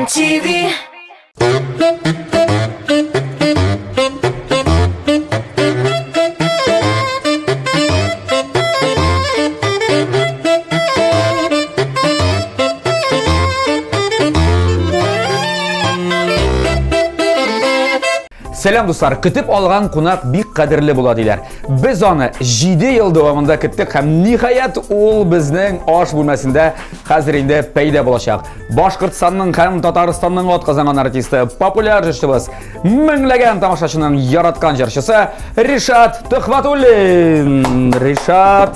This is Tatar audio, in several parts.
TV. Selam dostlar, kütüp algan konak bik kadirli buladiler. Biz onu 7 yıl devamında küttük hem nihayet ol bizning osh bo'lmasida hozir endi paydo bo'lacak. Boshqirdistonning ham Tataristanning ot qazagan artisti, populyar juristimiz, minglagan tomoshabchining yaratgan jarchisi Rishad Tuhvatulin. Rishad,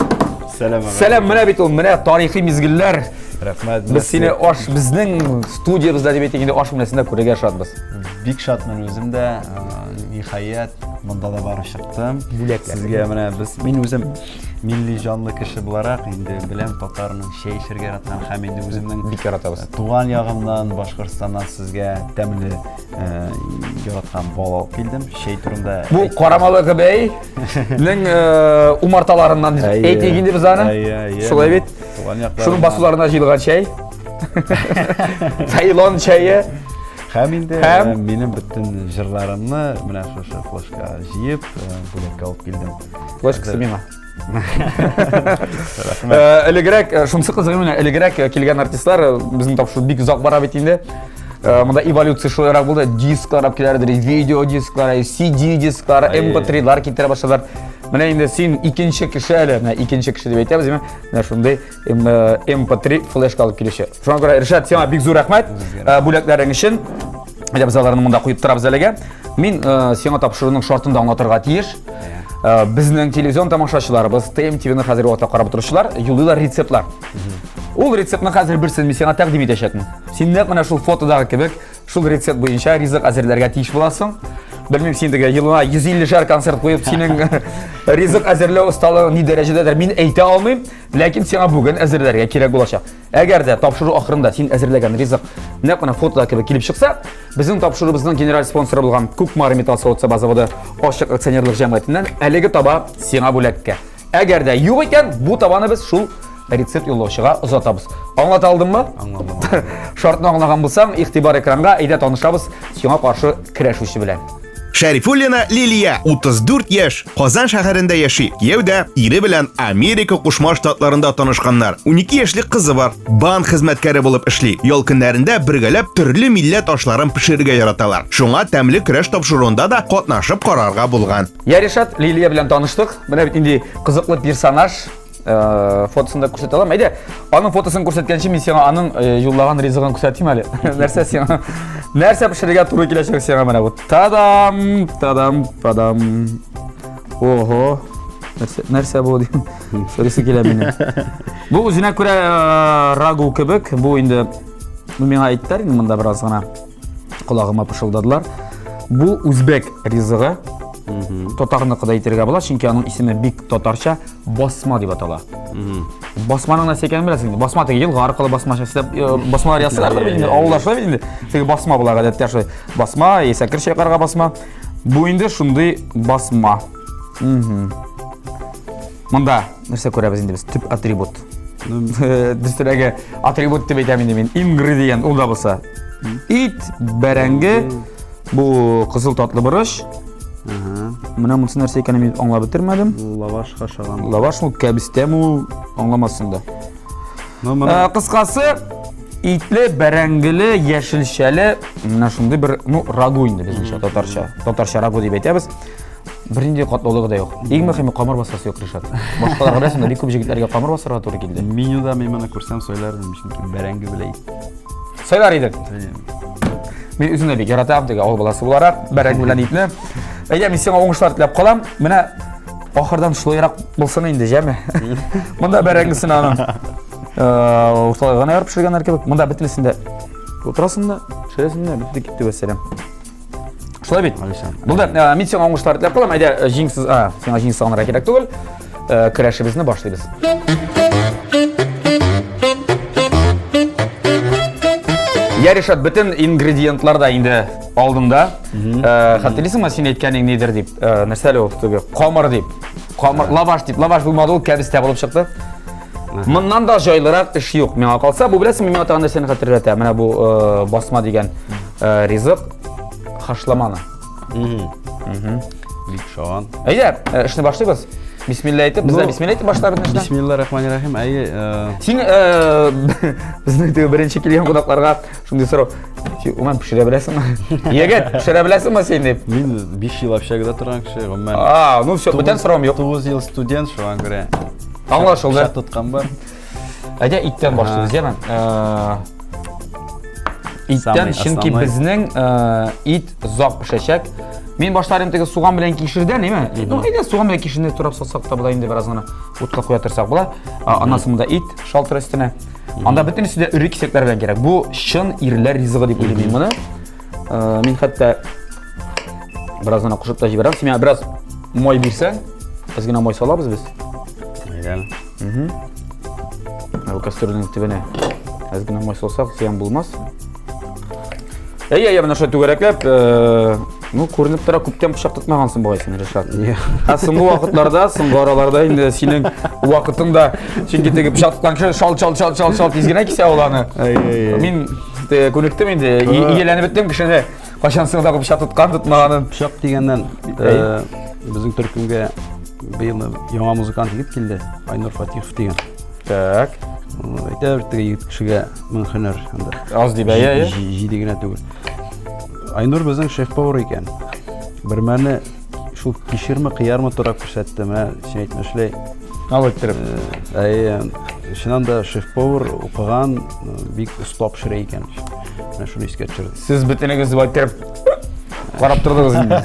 selam, mana bit u, mana tarixiy mezgillar. Rahmat. Biz seni osh bizning studiyamizda deb aytganda osh bo'lmasida ko'raga shodmiz. Big shotman o'zimda nihayat bunda da barib chiqdim. Sizga mana men o'zim milliy jonli kishi bo'laroq endi bilan Tatarning shirga yaratgan ham endi o'zimning bik yaratamiz. Tug'an yog'imdan Boshqirdistondan sizga damli yaratgan bola olib keldim. Turimda bu Qoramaloq bey ning umartalaridan aytganda biz ani shulay bit. Şunun basularına jilgan şey. Tayland çayı. Hem endi benim bütün jırlarımni mana shu flashka jiyib, bulakka olib keldim. Flashkasi menga. Ilgirek, shunisi qiziq mana ilgirek kelgan artistlar bizning top shu big uzoq bora bitindi. Bunda evolyutsiya shunday bo'ldi. Disklar olib kelardi, video disklar, CD disklar, MP3'lar keltira boshladilar. Mana endi sen ikkinchi kishi, mana ikkinchi kishi deb aytamiz, mana shunday MP3 flashka olib kelishi. Shunga ko'ra Rishad, senga big zo'r rahmat bo'laklaring uchun. Biz ularni bunda qo'yib turamiz haliga. Men senga topshiriqning shortini anglatırga tiyish. Bizning televizion tomoshabchilarimiz, TMTV'ni hozir vaqtda qarab turuvchilar, yo'llar retseptlar. Ol retseptni hozir birsin men senga taqdim etashakman. Sen mana shu fotodagi kebek, shu retsept bo'yicha rizq azirlarga tegish bo'lasan. Bilmem sendege yılına 150 şar konsert koyup senin rizq azirli ustalığın ne derecededir men ayta olmayım. Lakin sana bugün azirlerge kerak olacak. Eğer de topşuruq ahırında sen azirlegen rizq ne kadar fotoda kelip çıksa, bizim topşuruğumuzun general sponsoru bo'lgan Kukmar Metal Savod zavodi ochiq aksionerlik jamiyatinden haligi toba sana bo'lakka. Eğer de yo'q ekan, bu tobani biz shu retsept yo'llovchiga uzatamiz. Anlataldın mı? Anladım. Şortni anglagan bo'lsang, ig'tibor ekranga ayda tanishamiz senga qarshi kurashuvchi bilan. Şerifulina Liliya 34 yaş, Qozon shahrida yashaydi. Kuyovda eri bilan Amerika Qo'shma Shtatlarida tanishganlar. 12 yoshli qizi bor. Bank xizmatkari bo'lib ishlaydi. Yo'l kunlarida birgalab turli millat oshlarini pishirishga yaratalar. Shunga tamli kurash topshiruvida da qatnashib qarorga bo'lgan. Ya Rishad, Liliya bilan tanishdik. Mana bu endi qiziqli personaj. Fotosunda ko'rsataman. Mayda, onun fotosini ko'rsatgancha men senga onun yo'llagan rizqini ko'rsataymi hali. Narsa senga narsa pishirga to'g'ri kelajak senga mana bu. Tadam. Oho. Narsa bu deyim. So'risi kelamini. Bu o'zina ko'ra ragu kebek. Bu endi menga aytdilar, endi bunda birozgina qulog'imga pishildadilar. Bu o'zbek rizqi. Tatarniki aytırga bo'lar, chunki uning ismi big tatarcha bosma deb ataladi. Bosmaning nima ekanini bilasizmi? Bosma degan yil orqali bosmachasida bosmalar yasalarlar endi avlashlar endi. Tegi bosma bo'lar odatda shu bosma, esakir shayqarga bosma. Bu endi shunday bosma. Bunda narsa ko'ramiz endi biz tip atribut. Distiraga atribut deb aytaman men. Ingredient unda bo'lsa it, barangi, bu qizil tatlı birish. Mana bunisi narsa ekanini anglab bitirmadim. Lavash qashagan. Lavashmi, kabistami anglamasında. Qisqasi itli, barangili, yashilshali, mana shunday bir ragu endi bizning tatarcha ragu deb aytamiz. Birinchi qatlovligida yo'q. Eng muhimi qamar basasi yo'q Rishad. Boshqalarga qarasam, ko'p yigitlarga qamar basarga to'g'ri keldi. Menyuda men mana ko'rsam so'ylardim, chunki barangi bilan so'ylar edik. Men o'zimda bir yaratam degan o'g'il bolasi bo'laroq barang bilan itni. Agar men senga o'ngishlar tilab qolam, mana oxirdan shloyroq bo'lsin endi jami. Bunda barangisini ana o'rtog'ini yorib pishirganlar kerak. Bunda bitlisida o'tirasında, shirasında bitdi ketdi vasallam. Shulay bit. Bunda men senga o'ngishlar tilab qolam, agar jinsiz, senga jinsiz onra kerak tugul, kurashimizni boshlaymiz. Ya Rishad, bütün ingredientlar da endi oldingda. Xatırlaysizmi sen aytganing nedir deb, narsali o'qitdi. Qamar deb. Qamar lavash deb. Lavash bo'lmadi, u kabista bo'lib chiqdi. Мыннан да жайлырак эш юк. Миңа калса, бу беләсең, миңа тагын нәрсәне хәтерләтә. Менә бу басма дигән ризык хашламаны. Бик шаган. Әйдә, эшне башлыйбыз. Бисмилла әйтеп, бездә бисмилла әйтеп башларбыз эшне. Бисмиллахиррахманиррахим. Син безнең теге беренче килгән кунакларга шундый сорау. Син уман пешерә беләсеңме? Ягәт, пешерә беләсеңме син дип? Мин 5 ел общагада торган кеше, гомумән. Ну все, бүтән сораум юк. 9 ел студент, шуңа күрә. Аңлашылды. Шат тоткан бар. Әйдә, иттән башлыйбыз, яме. Иттән, чөнки безнең ит зак пешәчәк. Мин башларым теге суган белән кишердән, әйме? Ну, әйдә, суган белән кишерне турап салсак та була инде бераз гына утка куя торсак була. Аннан да ит шалтыр өстенә. Анда бөтенесе дә үрек кисәкләр белән кирәк. Бу чын ирләр ризыгы дип уйлыйм моны. Мин хәтта бераз гына кушып та җибәрәм. Син миңа бераз май бирсәң, без генә май салабыз без. Әйдә. Бу кастрюльнең төбенә аз гына май салсак, зыян булмас. Менә шулай түгәрәкләп, ну, күренеп тора, күптән пычак тотмагансың бугайсың, Ришат. Соңгы вакытларда, соңгы араларда инде синең вакытыңда, чөнки теге пычак тоткан кеше шал тизгенә кисә ул аны. Мин күнектем инде, иеләнеп беттем кешене, качан соң да пычак тоткан тотмаганын. Пычак дигәннән безнең төркемгә быел яңа музыкант егет килде, Айнур Фатихов дигән. Так. Әйтәбез теге егет кешегә мең һөнәр анда. Аз дип әйе. Җиде генә түгел. Айнур безнең шеф-повар икән. Бер мәне шул кишерме, кыярмы турап күрсәтте, менә син әйтмәшләй. Алып Шуннан да шеф-повар укыган, бик оста пешерә икән. Менә шуны искә төшерде. Сез бөтенегез байтырып карап тордыгыз инде.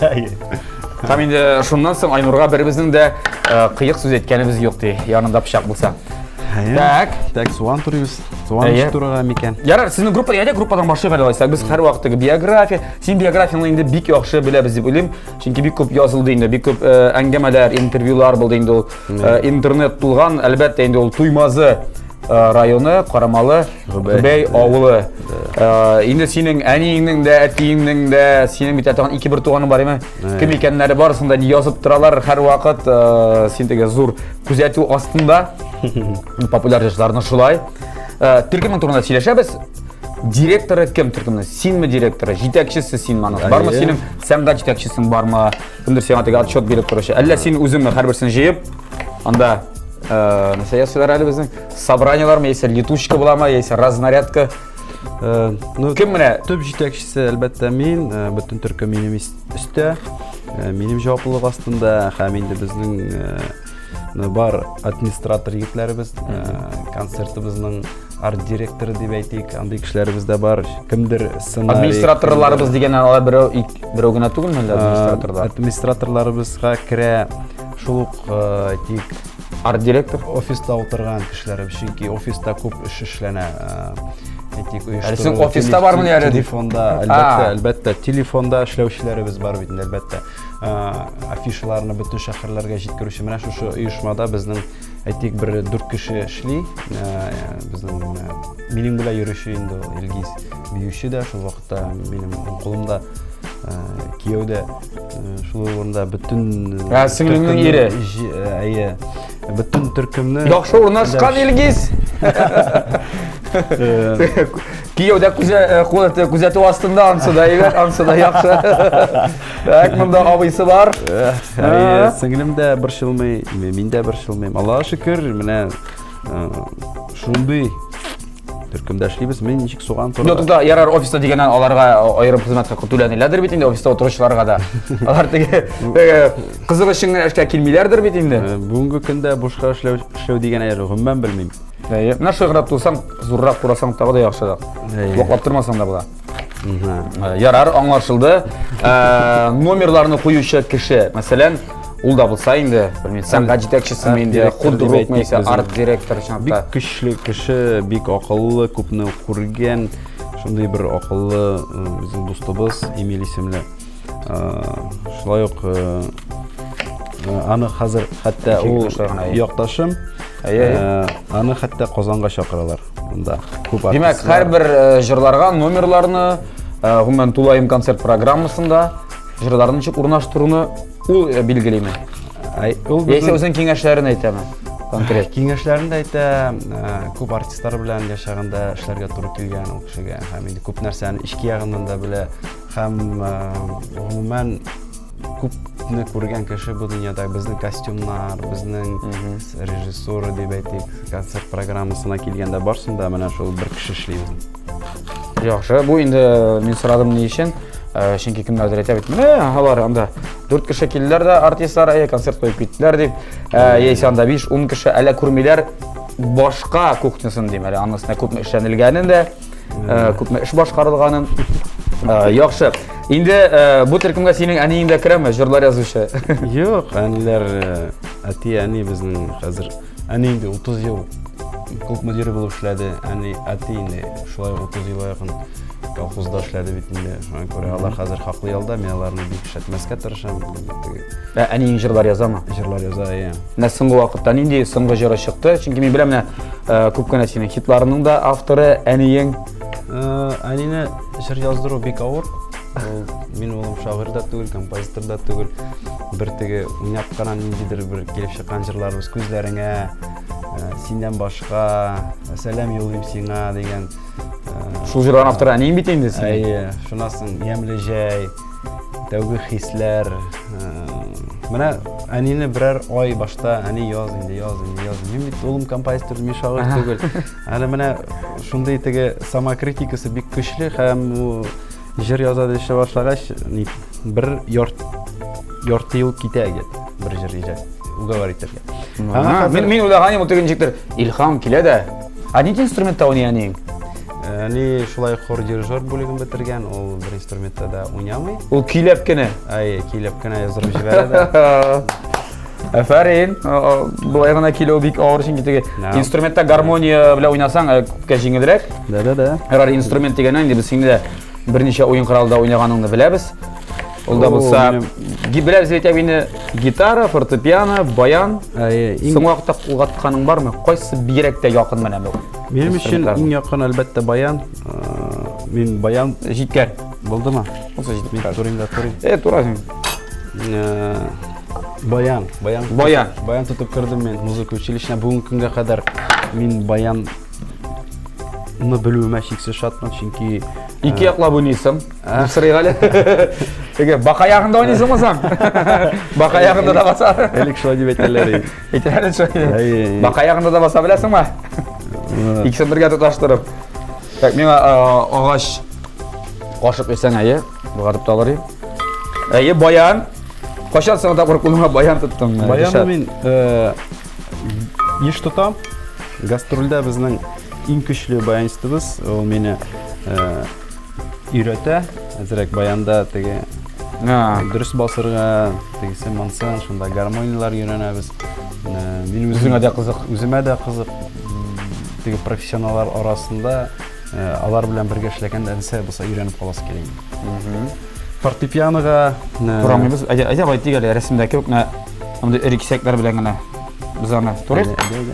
Һәм инде шуннан соң Айнурга беребезнең дә кыек сүз әйткәнебез юк ди, янында пычак булса. Так, суган турыбыз. Суган турыга микән. Ярар, сезнең группада яде группадан башлый алайсак, без һәр вакыттагы биография, син биографияңны инде бик яхшы беләбез дип уйлыйм. Чөнки бик күп язылды инде, бик күп әңгәмәләр, интервьюлар булды инде ул. Интернет тулган, әлбәттә инде ул Туймазы районы, Карамалы, Гөбәй авылы. Инде синең әниеңнең дә, әтиеңнең дә, синең бит атаган 2-1 туганың бар име? Кем икәннәре барысын да язып торалар һәр вакыт, син теге зур күзәтү астында. Популяр җырларны шулай. Төркемнең турында сөйләшәбез. Директоры кем төркемнең? Синме директоры? Җитәкчесе синме аны? Бармы синең сәнгать җитәкчесең бармы? Кемдер сиңа теге отчет биреп торучы? Әллә син үзең һәрберсен җыеп, анда нәрсә ясыйлар әле безнең? Собраниялармы, яисә летучка буламы, яисә разнарядка? Кем менә? Төп җитәкчесе әлбәттә мин, бөтен төркем минем өстә. Минем җаваплылык астында һәм инде безнең бар администратор егетләребез, концертыбызның арт директоры дип әйтик, андый кешеләребез дә бар. Кемдер сценарий. Администраторларыбыз дигәннән алар берәү генә түгелме әллә администраторлар? Администраторларыбызга керә шул ук әйтик арт директор, офиста утырган кешеләребез, чөнки офиста күп эш эшләнә. Әйтик, син офиста бармы әле? Телефонда, әлбәттә, телефонда эшләүчеләребез бар бит, әлбәттә. Афишаларны бөтен шәһәрләргә җиткерүче. Менә шушы оешмада безнең әйтик бер 4 кеше эшли. Безнең минем белән йөрүче инде Илгиз биюче дә шул вакытта минем кулымда кияүдә шул урында бөтен сеңлеңнең ире. Әйе. Бөтен төркемне яхшы урнашкан Илгиз. Кияүдә күзәтү астында, ансыда егет, ансыда яхшы. Так, монда абыйсы бар. Сеңлем дә борчылмый, мин дә борчылмыйм. Аллаһка шөкер, менә шундый төркемдә эшлибез. Мин ничек суган туры. Юкта, ярар офиста дигәннән аларга аерым хезмәткә түләнеләдер бит инде офиста утыручыларга да. Алар теге кызык өчен эшкә килмиләрдер бит инде. Бүгенге көндә бушка эшләү дигән әйе, гомумән белмим. Менә шуй гына турсаң, зуррак турасаң тагы да яхшырак. Ваклап тормасаң да була. Ярар, аңлашылды. Номерларны куючы кеше, мәсәлән, ул да булса инде, белмим, сәнгать җитәкчесе инде, худрук мәйсә, арт директор чынлыкта. Бик көчле кеше, бик акыллы, күпне күргән, шундый бер акыллы безнең дустыбыз Эмиль исемле. Шулай ук аны хәзер хәтта ул якташым. Аны хәтта Казанга чакыралар. Монда күп артистлар. Димәк, һәрбер җырларга номерларны, гомумән Тулаем концерт программасында җырларны ничек урнаштыруны ул билгелеме? Яисә үзенең киңәшләрен әйтәме? конкрет. Киңәшләрендә әйтә, күп артистлар белән яшәгәндә эшләргә туры килгән ул кешегә. Һәм инде күп нәрсәне ишке ягыннан да белә. Һәм гомумән күпне күргән кеше бу дөньяда безнең костюмнар, безнең режиссура дип әйтик, концерт программасына килгәндә барсында менә шул бер кеше эшли безнең. Яхшы, бу инде мин сорадым ни өчен. Чөнки кемнәрдер әйтә бит, менә алар анда 4 кеше килделәр дә артистлар, концерт куеп киттеләр дип. Яисә анда 5-10 кеше әле күрмиләр башка кухнясын дим, әле анысына күпме эшләнелгәнен дә, күпме эш башкарылганын. Яхшы. Инде бу төркемгә синең әниең дә керәме, җырлар язучы? Юк, әниләр әти әни безнең хәзер әни инде 30 ел клуб мөдире булып эшләде. Әти инде шулай 30 ел якын колхозда эшләде бит инде. Шуңа күрә алар хәзер хаклы ялда, мин аларны бик эшләтмәскә тырышам. Әниең җырлар язамы? Җырлар яза, я. Менә соңгы вакытта нинди соңгы җыры чыкты? Чөнки мин беләм менә күп кенә синең хитларының да авторы әниең. Әнине җыр яздыру бик авыр. Мин улым шагыйрь да түгел, композитор да түгел. Бер теге уйнап кана ниндидер бер килеп чыккан җырларыбыз күзләреңә, синнән башка, сәлам юллыйм сиңа дигән. Шул җырларның авторы әниең бит инде син. Әйе, шунасын ямлы җәй, тәүге хисләр. Менә әнине берәр ай башта әни яз инде. Мин бит улым композитор, мин шагыйрь түгел. Әле менә шундый теге самокритикасы бик көчле һәм җыр яза дише башлагач, бер ярты ел китә бер җыр иҗат. Угавар итәргә. Мин уйлаганым, ул тегенчектер илһам килә дә. Нинди инструментта уйный әниең? Әни шулай хор дирижер бүлеген бетергән, ул бер инструментта да уйнамый. Ул көйләп кенә. Килеп кенә язып җибәрә дә. Афарин, булай гына килә бик авыр чөнки теге инструментта гармония белән уйнасаң, күпкә җиңелрәк. Да. Һәр инструмент дигәннән инде без инде берничә уен коралда уйнаганыңны беләбез. Ул да булса, беләбез бит инде гитара, фортепиано, баян. Соң вакытта кулгатканың бармы? Кайсы бигрәк тә якын менә бу? Минем өчен иң якын әлбәттә баян. Мин баян җиткәр булдымы? Булса җиткәр. Турында. Тура син. Баян тотып кердем мен музыка училищесына. Бүгенге көнгә кадәр мин баянны белүемә чиксез шатмын, чөнки ике яклап уйныйсың. Сырыйга әле. Теге бака ягында уйныйсыңмы саң? Бака ягында да баса. Элек шулай дип әйтәләр. Әйтәләр шулай. Бака ягында да баса беләсеңме? Икесен бергә тоташтырып. Так, миңа агач кашып берсәң, бугатып та алыр. Баян. Кашан сен тапкыр кулыңа баян тоттың? Баянны мин еш тотам. Гастрольдә безнең иң көчле баянистыбыз, ул мине өйрәтә. Әзрәк баянда теге дөрес басырга, тегесе мансың, шунда гармониялар өйрәнәбез. Мин үземә дә кызык. Теге профессионаллар арасында алар белән бергә эшләгәндә нәрсә булса өйрәнеп каласы килә. Фортепианога турамыйбыз. Әйдә байтык әле рәсемдә кебек, анда эриксәкләр белән генә без аны турыйк.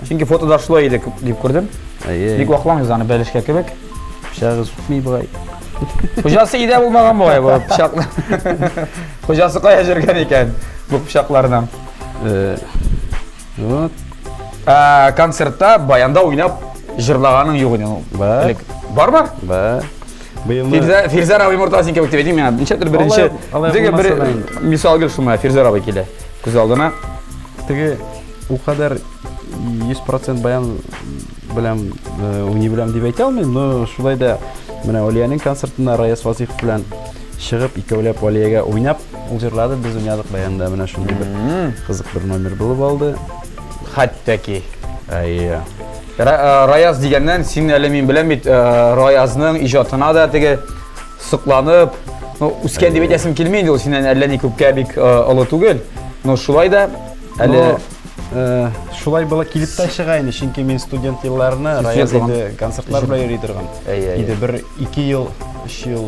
Чөнки фотода шулай иде дип күрдем. Бик вакытламыз аны бәлешкә кебек. Пычагы сутмый бугай. Хуҗасы идә булмаган бугай бу пычакны. Хуҗасы кая җөргән икән бу пычаклардан. Вот. Концертта баянда уйнап җырлаганың юк иде. Бармы? Бар. Фирза Рабый Муртазин кебек дип әйтим миңа. Ничәдер беренче теге бер мисал гел шуңа Фирза Рабый килә. Күз алдына. Теге ул кадәр 100% баян белән уйный беләм дип әйтә алмыйм, но шулай да менә Алияның концертында Раяз Вазифов белән чыгып икәүләп Алиягә уйнап, ул җырлады, без уйнадык баянда, менә шундый бер кызык бер номер булып алды. Хәттәки. Раяз дигәннән син әле мин беләм бит Раязның иҗатына да теге сыкланып, үскән дип әйтәсем килми инде ул синнән әллә ни күпкә бик олы түгел. Но шулай да әле шулай була килеп тә чыга инде, чөнки мин студент елларны Раяз инде концертлар белән йөри торган. Иде бер 2 ел, 3 ел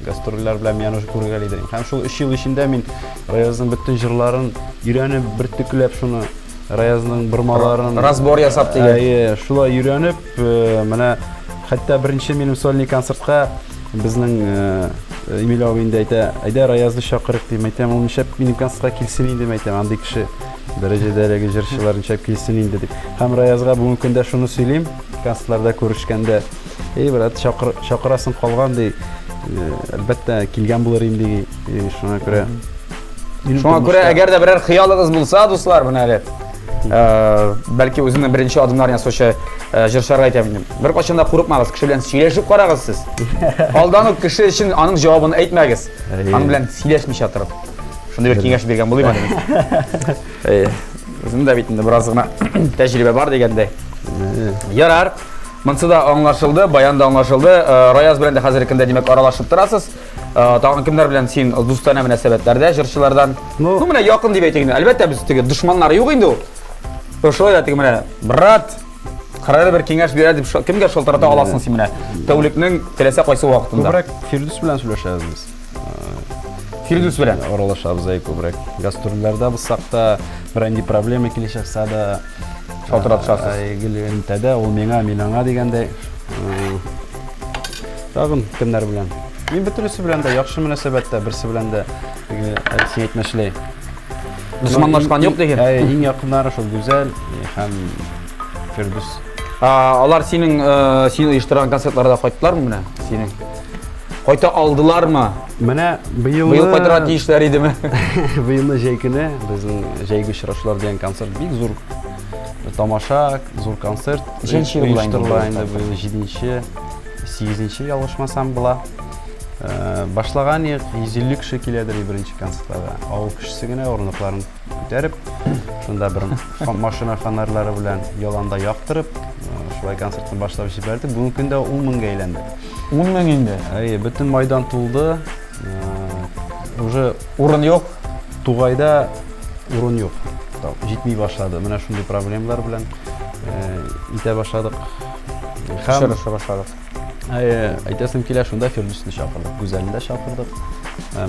гастрольләр белән мин аны күргән идем. Һәм шул 3 ел эчендә мин Раязның бөтен җырларын өйрәнеп, бер төкләп шуны Раязның бормаларын разбор ясап дигән. Шулай өйрәнеп, менә хәтта беренче минем сольный концертка безнең Эмиль абый инде әйтә, әйдә Раязны чакырык дип әйтәм, ул нишләп минем концертка килсен инде дип әйтәм. Андый кеше Derecedagi jırışçıların çepkilsin indi deyip. Hem Rayazga bugün günde şunu söyleyeyim. Konsertlarda görüşkende brat şakırasın kalgan dey. Elbette kilgen bularım dey. Şuna göre. Şuna göre eğer de birer hıyalınız bulsa dostlar bunu öyle. Belki özümden birinci adımlar yani soşa jırşarga aytabildim. Bir qaçanda qurupmağız, kişi bilen sileşip qarağız siz. Aldanıp kişi için anın cevabını aytmağız. Anın bilen sileşmiş yatırıp. Şunda bir kengaş bergen bulayım dedim. Özüm de bitinde birazgina tecrübe var degende. Yarar. Mınsı da anlaşıldı, bayan da anlaşıldı. Rayaz bilen de hazırkında demek aralaşıp durasız. Tağın kimler bilen sen dostana münasebetlerde, jırşılardan. Bu mene yakın deyip aytayım. Elbette biz tege düşmanları yok indi o. Şöyle aytayım mene. Brat, qarara bir kengaş beradi, kimge şol tarafta alasın sen mene. Tawlikning telese qaysı vaqtında. Köbrak Firdus bilen söyleşiriz biz. Firdus bilen aralaşabız ay köbrak. Gastrollerde bulsak da bir problema kelişekse da şaltıratışasız. Gülüntede ol milanga degende. Tağın kimler bilen. Men bütünüsü bilen de yaxşı münasebette, birisi bilen de elsin etmeşli. Düşmanlaşkan yok degen. En yakınları şol güzel hem Firdus. Alar seni uyuşturan konsertlarda qaytdılar mı mene? Seni qayta aldılar mı? Mene Bu yıl qaytara tiyişler idi mi? Bu yılda Jeykini, bizim Jeygi Şıraşlar diyen konsert big zor tamaşa, zor konsert. Jenşi uyuşturulayında bu 7-ci, 8-ci yalışmasam bula. Başlagan 150 kişi keledir birinci konsertlara. Avul kişisi gene orunluklarını ko'tarib, şunda bir maşina fanarları bilen yolanda yaktırıp, şulay konsertni başlap jiberdi. Bugün günde 10 mingga aylandı. 10 ming indi. Bütün maydan tuldu. Уже Urun yok. Tugayda urun yok. Jitmey başladı. Mene şunday problemler bilen ite başladık. Şırışa başladık. Aytasım kela şunda Firdus'ni şakırdık. Güzelinde şakırdık.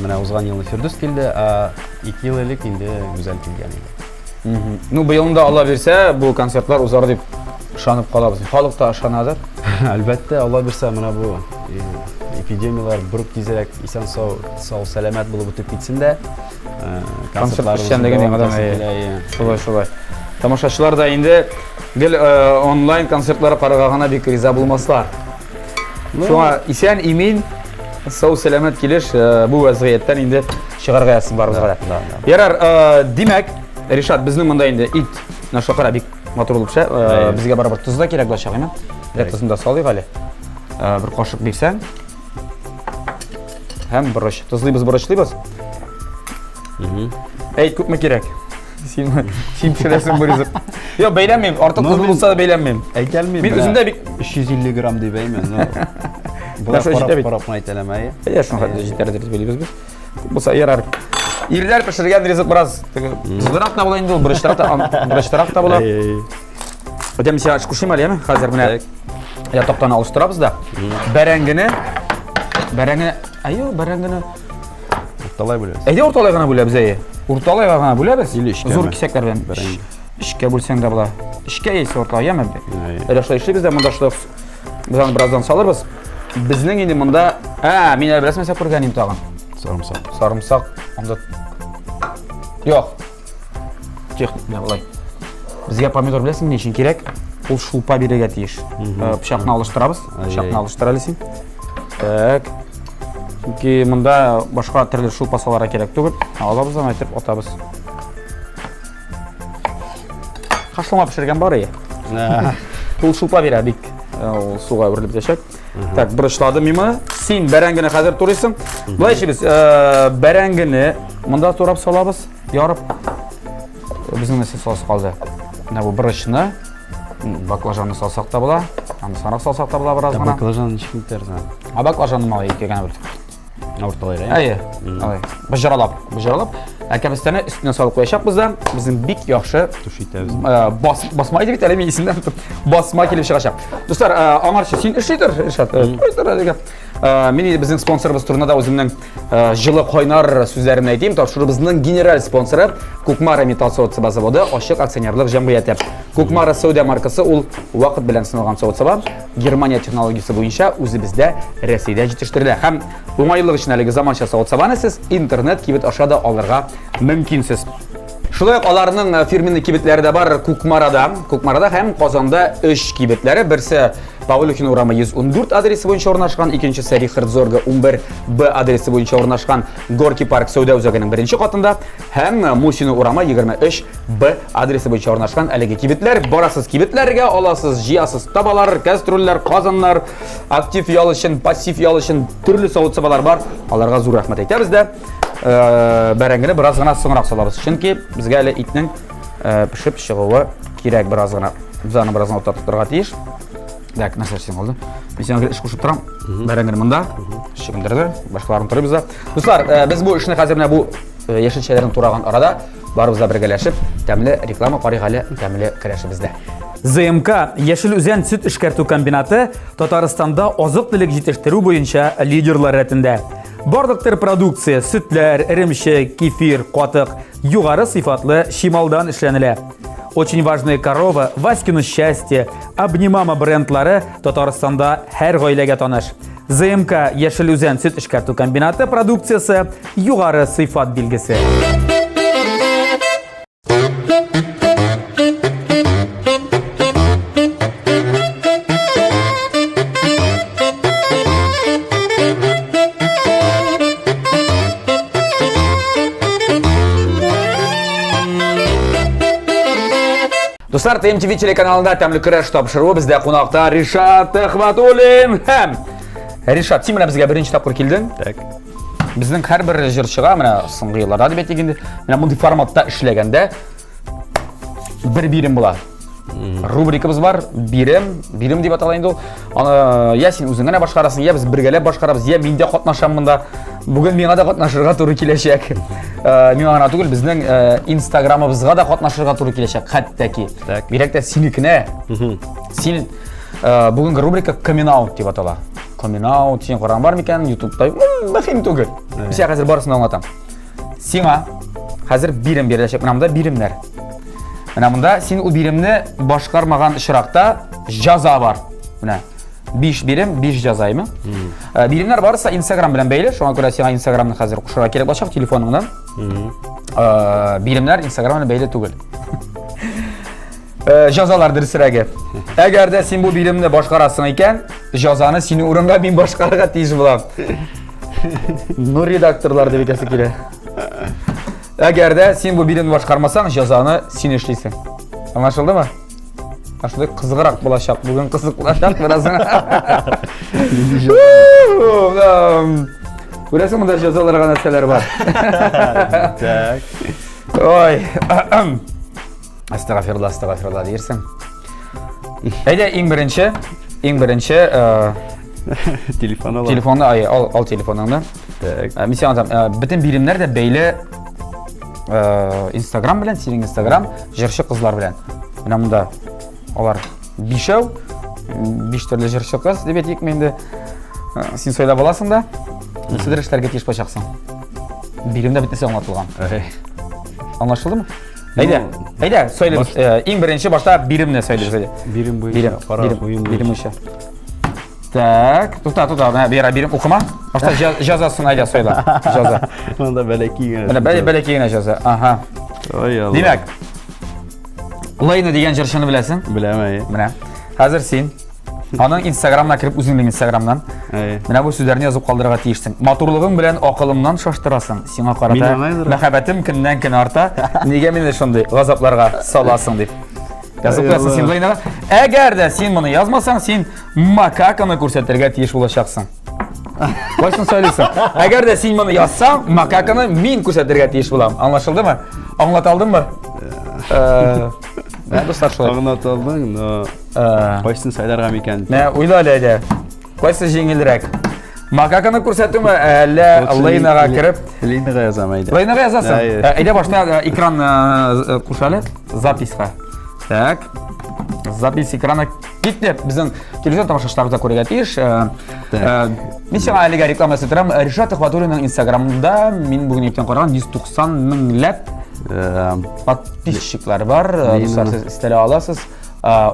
Mene uzgan yılını Firdus keldi. 2 yıl elik indi güzel kelgen edi. Ну, bu yılında Allah verse bu konsertler uzar deyip ışanıp kalabız. Halk da ışanadır. Albatta Allah berse mene bu epidemiyalar burup gizerek isen sağ selamet bulup ötüp gitsin de Konsert işlendegen adam şolay. Tamaşaçılar da indi gel online konsertlere qaragana bir kriza bulmaslar. Şoňa isen imin sağ selamet keliş bu vaziyetden indi çıgarga yazsın barыбызга. Yarar demek Rişat bizning mында indi it naşa qarabik motor bolupça bizge barabar tuz da kerek bolacak emi. Tuzunu da salayık hali. Bir qoşuq bersen. Hem bırış. Tuzluyuz, bırışlıyız. Ey köpme gerek. Sen pişiresin bu rizq. Yok beylenmeyeyim. Artık tuzlu olsa da beylenmeyeyim. Gelmeyeyim. Ben özümde bir 350 gram diyeyim ben. Bu şöyle ciddi parap aytalamayı. Ya şunu hadi ciddi deriz biliyoruz biz. Bu sayı yarar. İrler pişirgen rizq biraz zıdıraq da bulayın da bırıştıraq da bular. Ödem mesela çıkışım alıyım. Hazır buna yataktan alıştırabız da. Berengini Ortalay biliyoruz. Eydi ortalayğana böle bize. Ortalayğana böle biz. İşke Zor mi? kisekler ben. İşke bölsen de bula. İşke yeyse ortalayğa mı? Ay. Öyle işi bizde mında şulaf. Biz onu birazdan salırız. Bizning indi mında men bilas mesela kurganim tağın. Sarımsak. Sarımsak onda yok. Texnik ne bulay. Bizge pomidor bilasın ne için gerek? Ol şulpa birege tiyiş. Pişakni alıştırabız. Pişakni alıştıralısın. Tak. Çünkü mında başka türlü şulpasalara gerek түгел. Alabız ama aytırıp atabız. Haşlama pişirgen бар ya. Ol şulpa birabik. Ol suğa urilip yaşak. Tak, bırışladı mima. Sen berengini hazır turysın. Bulay işi biz berengini mında turap salabız. Yarıp bizning nesi salsı qaldı. Ne bu bırışını baklajanını salsak da bula. Hani sanak salsak da bula biraz gana. Baklajan hiç mi tersen? Baklajanını malı iki gana bir. Ortalay ya. Ayy. Bıjıralap. Akabistene üstüne salıp koyacak bizden. Bizim bik yaxşı Tuş itemiz. basma idi bit elimi isimden tutup basma kelip çıkacak. Dostlar, anarşi sen işlidir Rişat. Meni bizning sponsorimiz turnada özümнің жылы қойнар сөздерін айтайım. Тапшыру bizning генераль спонсоры Кукмара металл сауыт заводы ашық акционерлік жамғияты. Кукмара Саудия маркасы ол уақыт белән сыналган сауыт саба. Германия технологиясы буенча үзе бездә Рәсәйдә җитештерелә. Һәм уңайлык өчен әлеге заманча савыт сабаны сез интернет кибет аша да алырга мөмкинсез. Шулай ук аларның фирменный кибетләре дә бар Кукмарада һәм Казанда 3 кибетләре. Берсе Павлюхин урамы 114 адресы буенча орнашкан, икенчесе Рихард Зорга 11Б адресы буенча орнашкан Горки парк сәүдә үзәгенең беренче катында һәм Мусина урамы 23Б адресы буенча орнашкан әлеге кибетләр. Барасыз кибетләргә, аласыз, җыясыз табалар, кастрюльләр, казаннар, актив ял өчен, пассив ял өчен төрле савыт-сабалар бар. Аларга зур рәхмәт әйтәбез дә. Бәрәңгене бераз гына соңрак салабыз. Чөнки безгә әле итнең пешеп чыгуы кирәк бераз гына. Без аны бераз гына тотырга тиеш. Так, нәрсәсен алды. Мин сиңа эш кушып торам. Бәрәңгене монда чыгындырды. Башкаларын турыбыз да. Дуслар, без бу эшне хәзер менә бу яшелчәләрнең тураган арада барыбыз да бергәләшеп, тәмле реклама карыйк әле, тәмле көрәшебез дә. ЗМК Яшел Үзән сөт эшкәртү комбинаты Татарстанда азык-төлек җитештерү буенча лидерлар рәтендә. Барлык төр продукция, сөтләр, эремчек, кефир, катык, югары сыйфатлы шималдан эшләнелә. Очень важные корова, Васькино счастье, Обнимама брендлары Татарстанда һәр гаиләгә таныш. ЗМК Яшел Үзән сөт эшкәртү комбинаты продукциясы югары сыйфат билгесе. Дуслар, ТМТВ телеканалында тәмле көрәш тапшыруы бездә кунакта Ришат Төхвәтуллин һәм Ришат, син менә безгә беренче тапкыр килдең. Так. Безнең һәрбер җырчыга менә соңгы елларда дип әйтгәндә, менә мондый форматта эшләгәндә бер бирем була. Рубрикабыз бар, бирем дип атала инде ул. Аны я син үзең генә башкарасың, я без бергәләп башкарабыз, я мин дә катнашам монда. Бүген миңа да катнашырга туры киләчәк. Миңа гына түгел, безнең Инстаграмыбызга да катнашырга туры киләчәк. Хәттәки. Бирәк тә синекенә. Син бүгенге рубрика Coming Out дип атала. Coming Out, син караган бар микән YouTube'да? Мөһим түгел. Мин хәзер барысын аңлатам. Сиңа хәзер бирем бирәчәк. Менә монда биремнәр. Менә монда син ул биремне башкармаган очракта җәза бар. Менә 5 бирем, 5 җәзаймы? Биремнәр барысы Instagram белән бәйле. Шуңа күрә сиңа Instagramны хәзер кушырга кирәк булачак телефоныңнан. Биремнәр Instagram белән бәйле түгел. Җәзалар дөресрәге. Әгәр дә син бу биремне башкарасың икән, җәзаны синең урынга мин башкарырга тиеш булам. Ну редакторлар дип әйтәсе килә. Әгәр дә син бу биремне башкармасаң, җәзаны син эшлисең. Аңлашылдымы? Ашылы кызгырак булачак, бүген кызыклашак бераз. Күрәсең, монда җәзаларга нәрсәләр бар. Так. Ой. Астагфирулла диерсең. Әйдә, иң беренче Телефон ал. телефонны ал телефоныңны. Так. Мин сиңа айтам, бөтен биремнәр дә бәйле Instagram белән, синең Instagram җырчы кызлар белән. Менә монда алар 5 төрле җырчы кыз дип әйтик инде. Син сөйләп аласың да, нисәдер эшләргә тиеш булачаксың. Биремдә бит нәрсә аңлатылган. Аңлашылдымы? Әйдә, сөйләбез. Иң беренче башта биремне сөйләбез. Бирем буенча, карап уен буенча. Так, тута, бирем укыма. Башта җәзасын әйдә сөйлә. Җәза. Монда бәләки генә. Менә бәләки генә җәза. Аха. Ой Алла. Димәк, Лайна дигән җырчыны беләсең? Беләм. Менә. Хәзер син аның Instagramына кирип үзеңнең Instagramнан менә бу сүзләрне язып калдырырга тиешсең. Матурлыгың белән акылымнан шаштырасың. Сиңа карата мәхәббәтем көннән-көн арта. Нигә мине шундый газапларга саласың дип. Язып куясың син Лайнага. Әгәр дә син моны язмасаң, син макаканы күрсәтергә тиеш булачаксың. Кайсын сөйлисең? Әгәр дә син моны язсаң, макаканы мин күрсәтергә тиеш булам. Аңлашылдымы? Аңлата алдыңмы? Достар шулай. Аңлатылдың, но кайсын сайларга микән? Менә уйла әле. Кайсы җиңелрәк? Макаканы күрсәтүме, әллә Лайнага кирип? Лайнага язам әйдә. Лайнага язасың? Әйдә башта экран кушалы, записка. Так. Запись экрана китте. Безнең телевизор тамашачыларыбызда күрергә тиеш. Мин сиңа әлегә реклама ясатырам. Ришат Төхвәтуллинның Instagramында мин бүген иртән караган 190 меңләп подписчиклар бар. Дуслар, сез истәлә аласыз.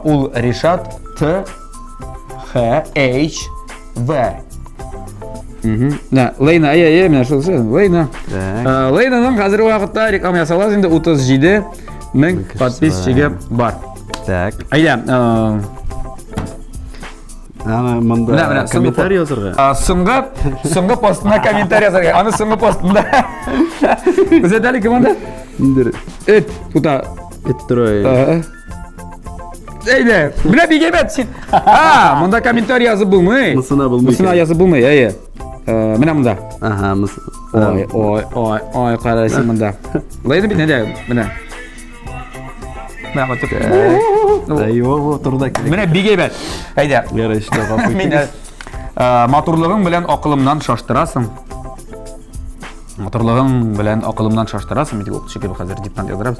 Ул Ришат Т Х H В. Мына Лейна, менә шул Лейна. Так. Лейнаның хәзерге вакытта реклама ясалган инде 37 мең подписчиге бар. Так. Әйдә, Аны монда Менә, комментарий язырга. соңгы постына комментарий yazarга. Аны соңгы постында. Күзәтәле кем анда? Индер. Эт, тута. Эттирой. Әйдә, менә бик әйбәт син. Монда комментарий язып булмый. Мысына булмый. Мысына язып булмый, әйе. Менә монда. Ага, мыс. Ой, кара син монда. Лейна бит нәдә? Менә. Менә матур. Айо, турда кирәк. Менә бик әйбәт. Әйдә. Ярышта Мин матурлыгың белән акылымнан шаштырасың. Матурлыгың белән акылымнан шаштырасың. Мин укытучы кебек хәзер диктант яздырабыз.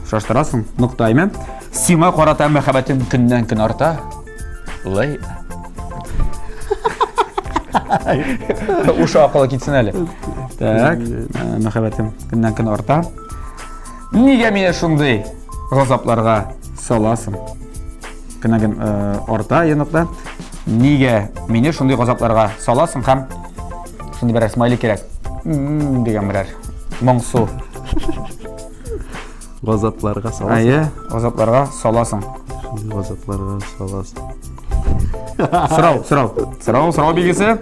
Шаштырасың. Нуктаймен. Сиңа карата мәхәббәтем көннән-көн арта. Лей. Уша акылы китсен әле. Так, мәхәббәтем көннән-көн арта. Нигә мине шундый газапларга саласың? Көннән-көн арта яныкта. Нигә мине шундый газапларга саласың һәм шундый бер смайлик кирәк. Дигән берәр моңсу. Газапларга саласың. Әйе, газапларга саласың. Газапларга саласың. Сорау билгесе.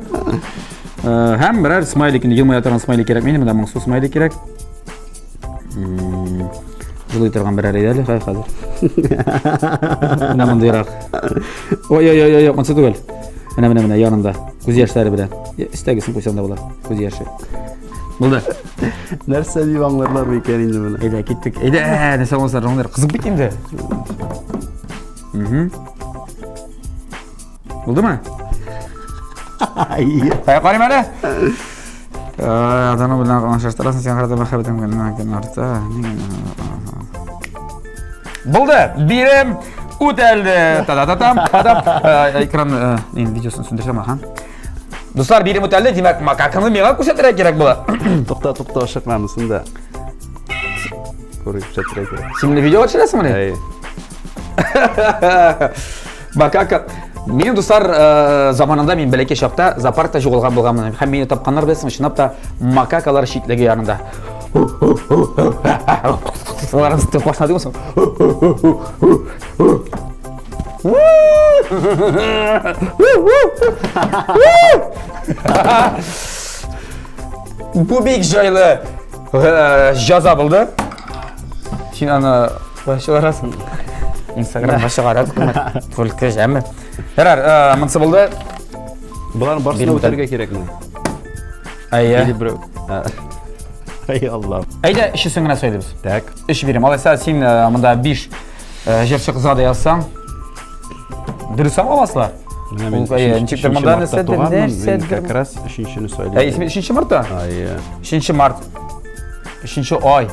Һәм берәр смайлик, елмая торган смайлик кирәк. Мине монда моңсу смайлик кирәк. Җылый торган берәр иде әле, хәзер. Менә мондыйрак. Ой, монсы түгел. Менә янында. Күз яшьләре белән. Истәгесен куйсаң да була. Күз яше. Булды. Нәрсә дип аңларлар икән инде моны? Әйдә, киттек. Әйдә, нәрсә булса аңлар. Кызык бит инде. Булдымы? Карыйм әле. Аданы белән шаштырасың, сен карата мәхәббәтем көннән-көн арта. Булды. Бирем үтәлде. Та-та-та-там. Экран видеосын сөндерсәм, аха. Дуслар, бирем үтәлде. Димәк, макаканы миңа күрсәтергә кирәк була. Тукта, ашыкмамысың да. Күреп күрсәтергә кирәк. Син видео төшерәсеңме? Әй. Макака. Мен дуслар заманында мин бәләкәй чакта зоопаркта җугалган булганмын. Һәм мине тапканнар беләсеңме, чынлап та макакалар читлеге янында. Алар степ башлады соң. Бу бик җайлы җаза булды. Син аны башларасың. Instagram'da çıkarad, только jämme. Herər, mınsı buldu. Buların barısını ötərgə kərəkmi? Ayya. Ay Allah. Ayda işi söngünə söyləyimiz. Tak. İş birim. Alaysa sen mında 5 jerçi qıza da yazsan, dürüsam olmasılar. Nechikdir mında nəsə Как раз 3-nü söyləyim. 3 martda? Ayya. 3 mart. 3 ay.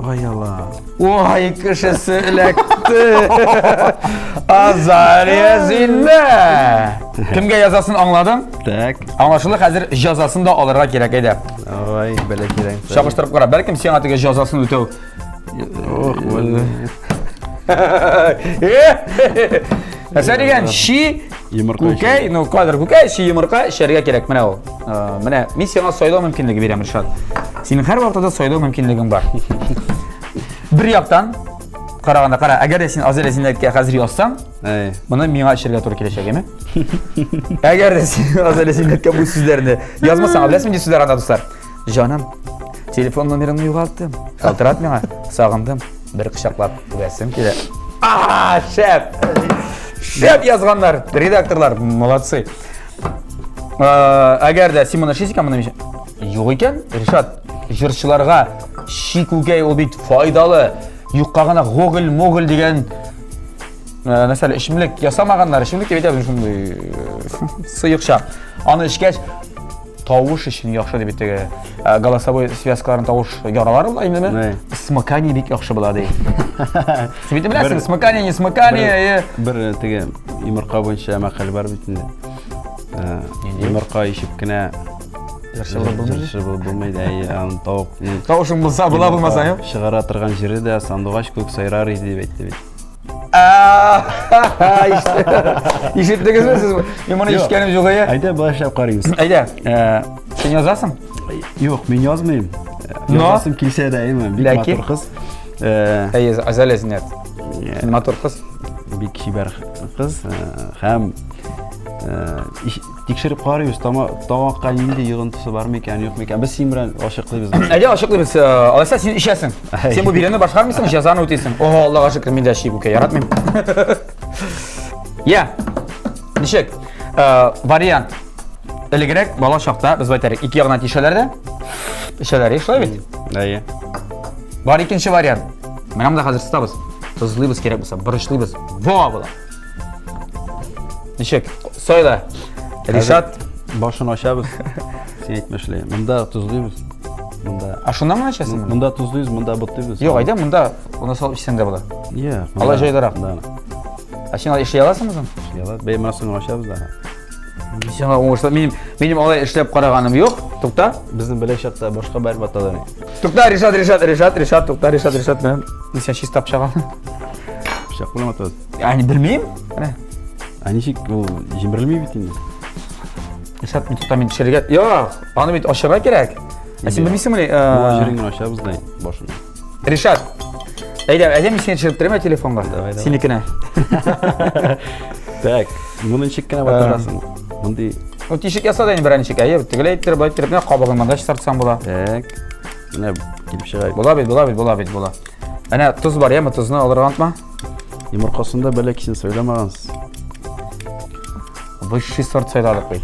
Ay Allah. Oy, kışısı üləkdi. Azar yazında. Kimge yazasın anladın? Tak. Anlaşılır, hazır yazasını da alırğa gerek eydi. Ay, belə kerək. Şapıştırıp qara, bəlkім sen atıqa yazasını ötəv. Oh, vələ. Sen degen, şi, kukay, no kadar kukay, şi yumurqa, şərgə gerek. Mənə o. Mənə, men sana soylaw mümkünlüğü verəm, Rişad. Senin her vaxtada soylaw mümkünlüğün var. Bir yaqdan, qarağanda qara, əgər də sen azələ zinləkə hazır yazsan, buna mina işirgə toru keləcək, mi? Əgər də sen azələ zinləkə bu sözlərini yazmasan, abləsin mi sözlər anda dostlar? Canım, telefon numaranı yoxaltdım, qaltırat mənə, sağındım, bir qışaqlap öləsim ki də. Aaa, şəp! Şəp yazğanlar, redaktorlar, молодцы. Əgər də sen buna şey ikən, buna yox ikən, Rişad, jırçılarga şi kukay ol bit faydalı, yuqqağına Google деген mesela işimlik yasamağanlar, işimlik de beytəbin sıyıqşa. Anı işkəç tavuş işini yaxşı deyib bitdi. Голосовой связкаларын tavuş yaralar ola, imdimi? Smыкание bik yaxşı bula deyil. Sen bitti biləsin, smыкание, не smыкание. Bir tege yumurqa boyunca məqəl var bitində. Yumurqa işib kinə Yaxşı bulmaydı, tavuk. Tavuşun bulsa, bula bulmasa ya? Шығара тұрған жері де сандуғаш көк сайрар еді деп айтты. İşte. İşittiniz mi siz? Ben bunu işitkenim yok ya. Ayda başlap qaraymiz. Ayda. Sen yazarsın? Yo'q, men yozmayman. No? Yozasim kilsedayman. Bik Lekin? motor qiz. Ay, azal ezinet. Motor kız. Bik kibar qiz. Ham tekshirib qaraymiz, tomoqqa endi yig'intisi bormi ekan, yo'qmi ekan. Biz sen bilan oshiqlaymiz. Ayda aşıqlıyız. Alasa sen işesin. Sen bu birini başarmışsın, yazanı öteysin. Oho, Allah'a şükür, men de şey bu ki yaratmayayım. Ya. Nişek. Variant. Ilgirek bala şaqta biz aytarıq 2 yağdan tişelerde. İşeler işlay bit. Ayy. Var ikinci variant. Menam da hazır tutabız. Tuzluyuz gerek bolsa, buruşluyuz. Vo bola. Nişek. Soyla. Rişat. Boshini ochamiz. Sen aytmashlay. Bunda tuzluymiz. Bunda Aşundan mı açasın bunu? Bunda tuzluyuz, bunda butlaymiz. Yok ayda bunda ona sol içsen de bola. Yo'q. Allah joylara. Aşina işlay alasınız mı? Yo'q, bemasini ochamiz da. Şuna oңышта benim olay işlep qaragaным yok. Tukta. Bizning bilashaqda boshqa bir batadan. Tukta Rişat tukta Rişat men. Sen şiş tapşagan. Pichoq bilan otadi. Yani bilmeyim. Anishik bu jimrilmay bitin. Rişat men tukta men şergat. Yo'q, bana men aşağı gerek. Sen bilmeysin mi? Jiringni ochamiz da boshini. Rişat. Ayda seni çırptırma telefonga. Senikine. Tak, buni chekkana batirasan. Bunday. O tişik yasa da yine bir anişik ayı. Tigile ittirip ne qabığından da sartsam bola. Tak. Mana kelib chiqay. Bola. Ana tuz var ya mı tuzunu alır antma? Yumurqasında böyle kişini söylemagans. Bu şiş sort sayladık bey.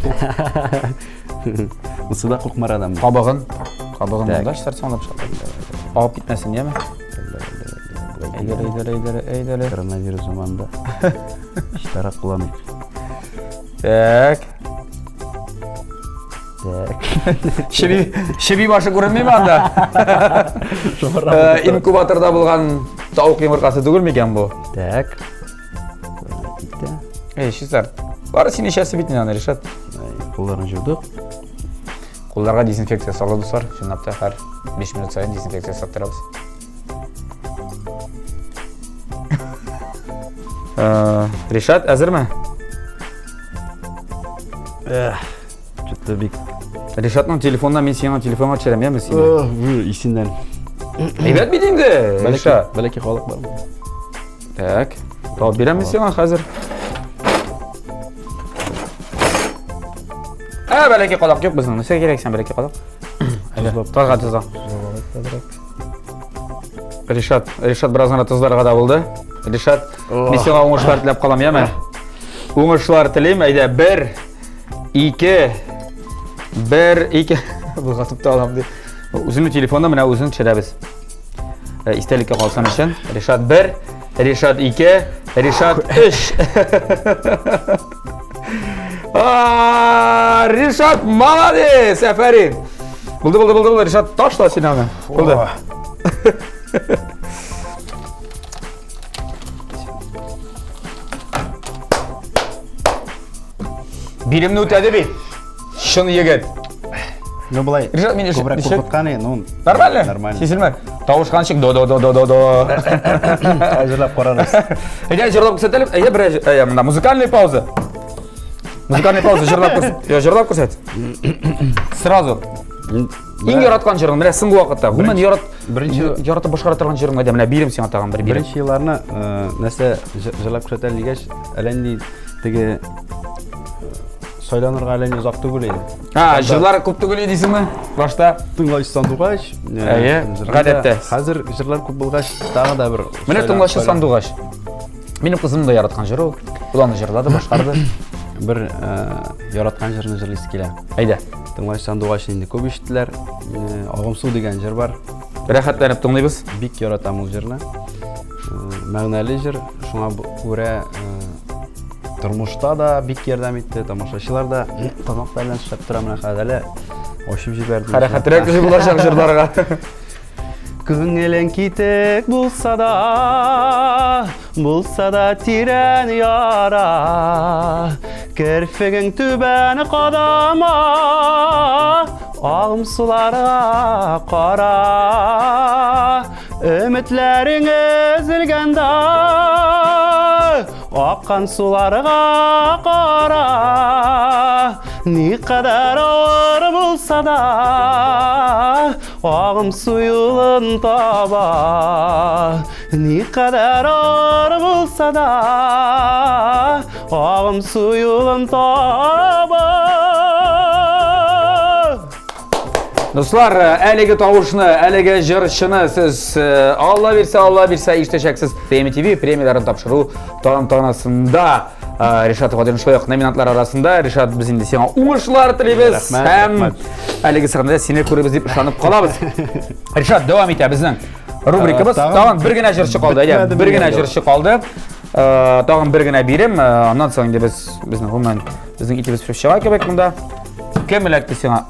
Musida qo'rqmar adam. Qabığından da sartsam da pişadi. Alıp gitmesin yeme. Eydere. Koronavirus zamanında işler kullanıyor. Tak. Şebi başı görünmey mi anda? İnkubatorda bulgan tavuk yumurtası değil mi eken bu? Tak. Şişler. Bari sen işesi bitin yani Rişat. Kullarını jurdik. Kullarga dezinfeksiya saldı dostlar. Şunapta her 5 minut sayın dezinfeksiya sattırabız. Rişat hazır mı? Juda bek. Rişat'ın telefonundan ben senin telefonuna çevirem ya mesela. Bu isinden. Evet bildiğin de Rişat. Belki qo'liq bormi? Tak. Tavuk berem sana hazır. Belki qolaq yok bizning. Nima keraksan belki qolaq? Tuzla. Rişat birazdan tuzlarga da bo'ldi. Rişat, men senga o'ng'ishlar tilab qolaman ya men. O'ng'ishlar tilayman. Ayda 1 2 bu g'atibda olam deb. O'zimning telefonda mana o'zini tushiramiz. İstelikka qolsan uchun. Rişat 1, Rişat 2, Rişat 3. Rişat malades, aferin. Buldu Rişat taşla seni hemen. Buldu. Birimni o'tadi bir. Shuni yigit. Ne bulay? Rişat men ko'proq ishim. qo'rqitqani, non. Normal. Sezilma. Tovush qanchik do. Ajralab qararmiz. Jırlab ko'rsatalib, bir mana muzikalniy pauza. Jırlab ko'rsat. Sразу. Eng yaratgan jiring, mana so'nggi vaqtda. Umuman yaratib boshqara turgan jiring edi. Mana birim sen atag'an bir birim. Birinchi yillarni narsa jırlab ko'rsatan degach, alandi tegi saylanırga alani uzoq tugul edi. Jırlar ko'p tugul deysizmi? Boshda Tinglovchi sanduqash. G'odatda. Hozir jırlar ko'p bo'lgach, tag'i da bir. Mana tinglovchi sanduqash. Mening qizim da yaratgan jir u. Ularni jırladi, boshqardi. Bir yaratgan jirni jırlaysi keladi. Ayda. Tinglovchi sanduqashni endi ko'p eshitdilar. Og'im suv degan jir bor. Rahatlanib tinglaymiz. Bik yaratamiz jirni. Ma'nali jir, shunga ko'ra turmushda da bik yordam etdi, tomoshachilar da tomoqlardan tushib turaman hali oshib jiberdi. Haraxatroq qilib bo'lashaq jirlarga. Ko'ngling kitek bulsa da tiren yara. Kirfigin tübeni qadama, ağım sulara qara. Ümitlerin ezilganda Akkan sularga qara, ne kadar ağır bulsa da, ağım suyulun taba. Ne kadar ağır bulsa da, ağım suyulun taba. Dostlar, әлеге тауышны, әлеге жыршыны сіз Алла берсе иштешексіз PMTV премияларын тапшыру тантанасында Ришат Вадимович номинантлар арасында. Ришат, біз енді сеңа уңышлар тілейбіз һәм әлеге сырғанда сені көреміз деп ышанып қалабыз. Ришат, давам ете біздің рубрикабыз. Тағын бір генә жыршы қалды. Бір генә жыршы қалды. Тағын бір генә берем. Ондан соң біздің итебіз шева кебек мұнда. Кем электі сеңа?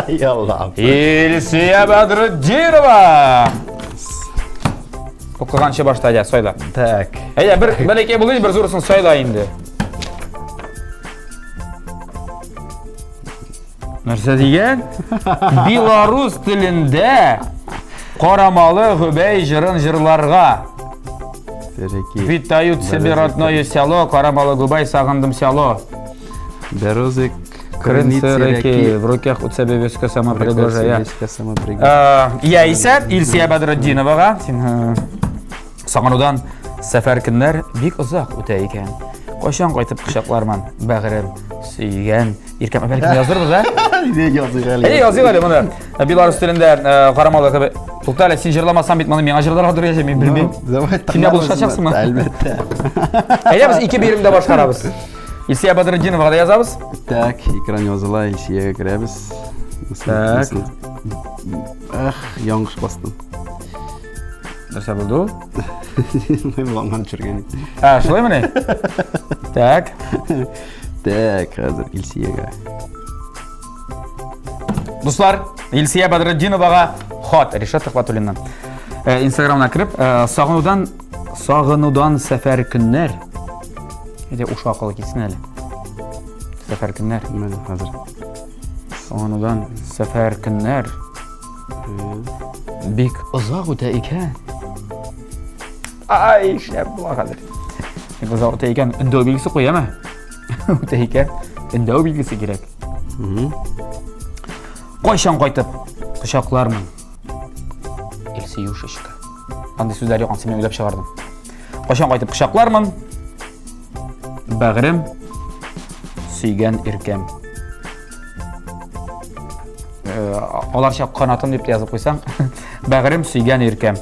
Yallah. Илсия Бадретдинова. Оқығанша баштайды, сойла. Так. Бір бәлеке бұлды, бір зұрысын сойла енді. Нәрсе деген? Белорус тілінде қарамалы ғүбәй жырын жырларға. Витают себе родное село, қарамалы ғүбәй сағындым село. Березик. Крынцы реки, в руках у тебя веска сама предложая. Я ise Илсия Бадретдиноваға, сағынудан сәфәр күннәр бик ұзақ өтә екен. Қошан қайтып құшақларман, бәғірім, сүйген, еркем. Бәлкім яздырды, да? Yazıyıq әлі мұны. Белорус тілінде қарамалы қыбы. Тоқтайлы, сен жырламасам бет, мұны мен ажырдар қадыр ешем, мен білмейм. Сен я бұл шашақсың ма? Әлбетте. Біз екі берімді башқарабыз. Илсия Бадретдиноваға да язабыз. Так, экран yazıla, Илсияға кіребіз. Так. Yanlış bastım. Нәрсе болды? Мен бұланған жүрген. Шылай мұны? Так. Так, қазір Илсияға. Достар, Илсия Бадретдиноваға хат. Ришат Тахватуллиннан. Инстаграмына кіріп, сағынудан сәфәр күннер. Ушқа ақылы кетсін әлі. Сәфәр күннер. Мен қазір. Сағынудан сәфәр күннер. Бик ұзақ өте екен. Ай, шәп бұла қазір. Бик ұзақ өте екен. Үндеу білгісі қоя ма? Өте екен. Үндеу білгісі керек. Қойшан қойтып, құшақлармын. Елсі юшышқа. Қандай сөздер еқан, сен мен өйлеп шығардым. Қойшан қойтып, құшақлармын. Бәғірім, сүйген еркем. Оларша қанатым деп yazып қойсаң. Бәғірім, сүйген еркем.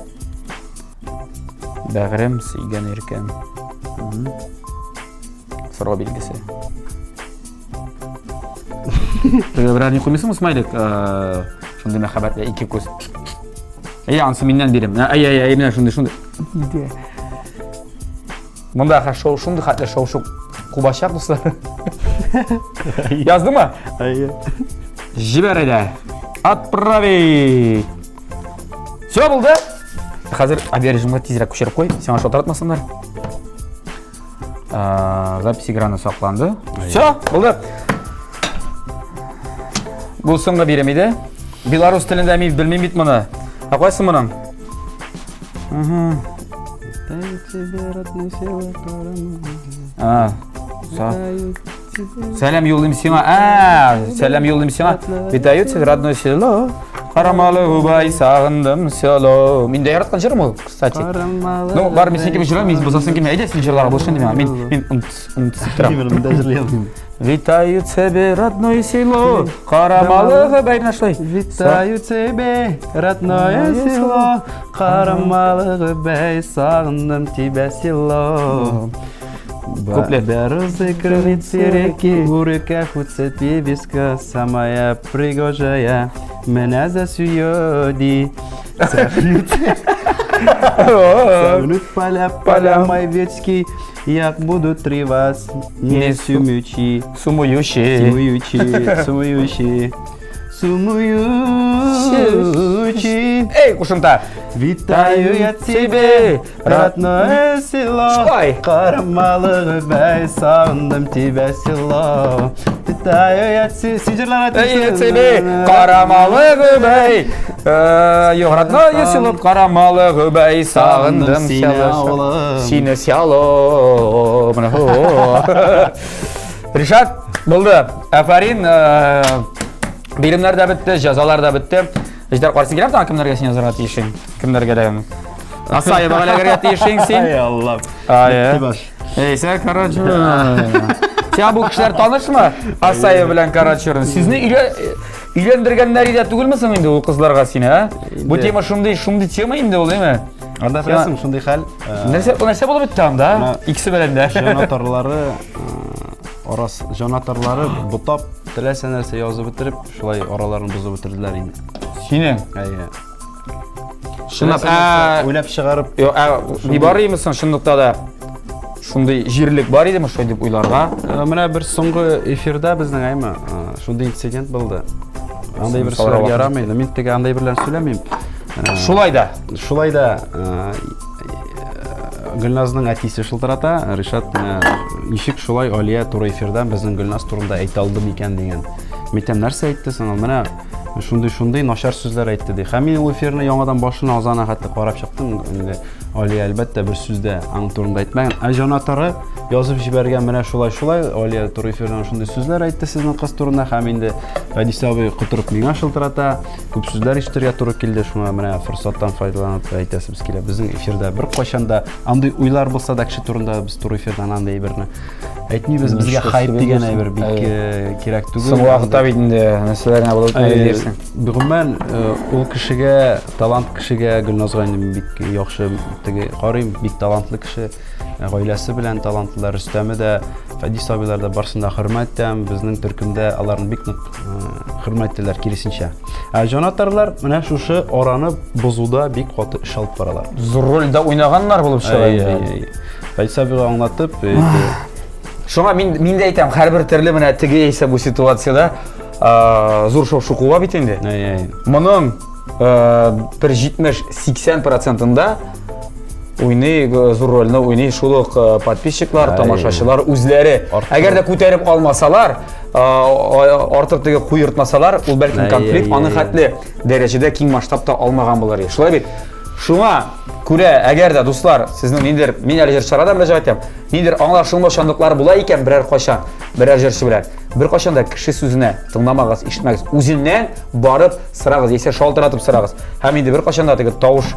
Бәғірім, сүйген еркем. Сұрға белгісі. Бірәр не қоймайсың мұсмайлік? Шынды мәхаббат, екі көз. Ансы менен берем. Менен шынды. Мұнда шынды қатты шоу қубашақ, достар. Yazды ма? Жібер әді. Отправить. Все болды. Қазір абережімға тезірек көшеріп қой. Сен ашу таратмасыңдар. Запись экраны сақланды. Все, болды. Бұл сынға беремейді. Белорус тілінде әмейді білмеймейді мұны. Қойсын мұның? Сәлем yollayayım сеңа. Сәлем yollayayım сеңа. Витаю тебе родное село. Қарамалы ғұбай сағындым село. Мен де яратқан жырым ол, кстати. Ну, бар мен сен кеме жырам, мен бұзасың кеме. Әйде сен жырларға бұлшын деме. Мен ұмытсып тұрам. Витаю тебе родное село. Қарамалы ғұбай нашлай. Витаю тебе родное село. Қарамалы ғұбай сағындым тебе село. Куплет. Березы крыльцы реки, в руках у цепи виска, самая пригожая меня засуёди. Согнут поля мои ветки, як будут три вас не сумючи. Эй, кушымта, Витаю я тебе, родное село. Шулай. Карамалы бәй, сағындым тебя село. Витаю я сижерлар тебе, карамалы гүбәй. Yok, родное село, карамалы гүбәй, сағындым село. Сине село. Ришат, болды. Афарин, bilimler de bitti, cezalar da bitti. İşte karşı girem tamam kimlerge sen yazarga tiyişin. Kimlerge de yani. Asayı bağlagarga tiyişin sen. Ey Allah. Ay. Baş. Sen Karaçur. Sen bu kişiler tanış mı? Asayı bilen Karaçur'un. Sizni үйlendirgenleri de tugul musun indi o kızlarga seni ha? Bu tema şumdi tema indi o değil mi? Anda bilasың шундай хәл. Нәрсе булып битте анда? Икесе белән дә. Жанатарлары бутап, теләсә нәрсә язып бетереп, шулай араларын бузып бетерделәр инде. Синең? Әйе. Шунлап, уйлап чыгарып, ни бар имисең шундукта да? Шундый җирлек бар идеме шулай дип уйларга? менә бер соңгы эфирда безнең әйме, шундый инцидент булды. Андай бер сүз ярамый, мин теге андай берләр сөйләмим. Шулай да. Шулай да Гөлназның әтисе шылтырата, Ришат ничек шулай Алия туры эфирдан безнең Гөлназ турында әйтә алды микән дигән. Митәм нәрсә әйтте соң, менә шундый начар сүзләр әйтте ди. Һәм мин ул эфирне яңадан башына азана хәтта карап чыктым. Инде Алия әлбәттә бер сүздә аның турында әйтмәгән. Жанатары язып җибәргән менә шулай Алия туры эфирдан шундый сүзләр әйтте сезнең кыз турында һәм инде Фәдис абый кутырып миңа шылтырата. Күп сүзләр ишетергә туры килде. Шуңа менә форсаттан файдаланып әйтәсебез килә. Безнең эфирда бер кайчанда андый уйлар булса да кеше турында без туры эфирдан андай әйберне әйтмибез. Безгә хайп дигән әйбер бик кирәк түгел. Соң вакытта бит инде нәрсәләрне булып дирсең. Гомумән ул кешегә, талант кешегә Гөлназга инде бик яхшы теге карыйм, бик талантлы кеше. Гаиләсе белән талантлылар, Рөстәме дә, Фәдис абыйлар да барсында хөрмәт итәм. Безнең төркемдә аларны бик нык хөрмәт итәләр киресенчә. Жанатарлар менә шушы араны бозуда бик каты эш алып баралар. Зур рольдә уйнаганнар булып чыга. Фәдис абыйга аңлатып, шуңа мин дә әйтәм, һәрбер төрле менә теге исә бу ситуациядә зур шоу-шукуга бит инде. Моның bir 70-80%-ында уйный зур рольне уйный шулык подписчиклар, тамашачылар үзләре. Әгәр дә күтәреп алмасалар, артык теге куертмасалар, ул бәлки конфликт аны хәтле дәрәҗәдә киң масштабта алмаган булыр. Шулай бит. Шуңа күрә, әгәр дә дуслар, сезнең ниндер, мин әле җырчарада мөрәҗәгать итәм. Ниндер аңлашылмаушанлыклар була икән берәр кайчан, берәр җырчы белән. Бер кайчан да кеше сүзенә тыңламагыз, ишетмәгез. Үзеннән барып сырагыз, яисә шалтыратып сырагыз. Һәм инде бер кайчан да теге тавыш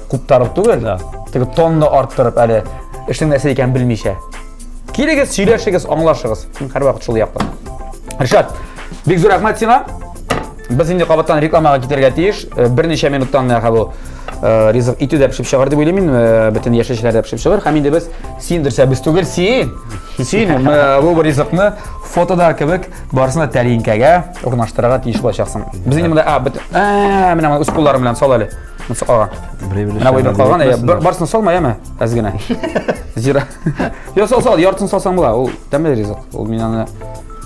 куптарып түгел, теге тонны арттырып әле эшнең нәрсә икән белмичә. Кирегез, сөйләшегез, аңлашыгыз. Мин һәрвакыт шул якта. Ришат, бик зур рәхмәт сиңа. Без инде кабаттан рекламага китәргә тиеш. Берничә минуттан бу ризык итү дә пешеп чыгар дип уйлыйм. Бөтен яшәшләр дә пешеп чыгар. Һәм инде без синдерсә без түгел, син бу ризыкны фотода кебек барсына тәлинкәгә урнаштырырга тиеш булачаксың. Без инде монда менә үз кулларым белән сал әле. Монсы калган. Менә бу калган, барсын салма яме, әз генә. Зира. Yo сал, яртысын салсаң була. Ул тәмле ризык. Ул мине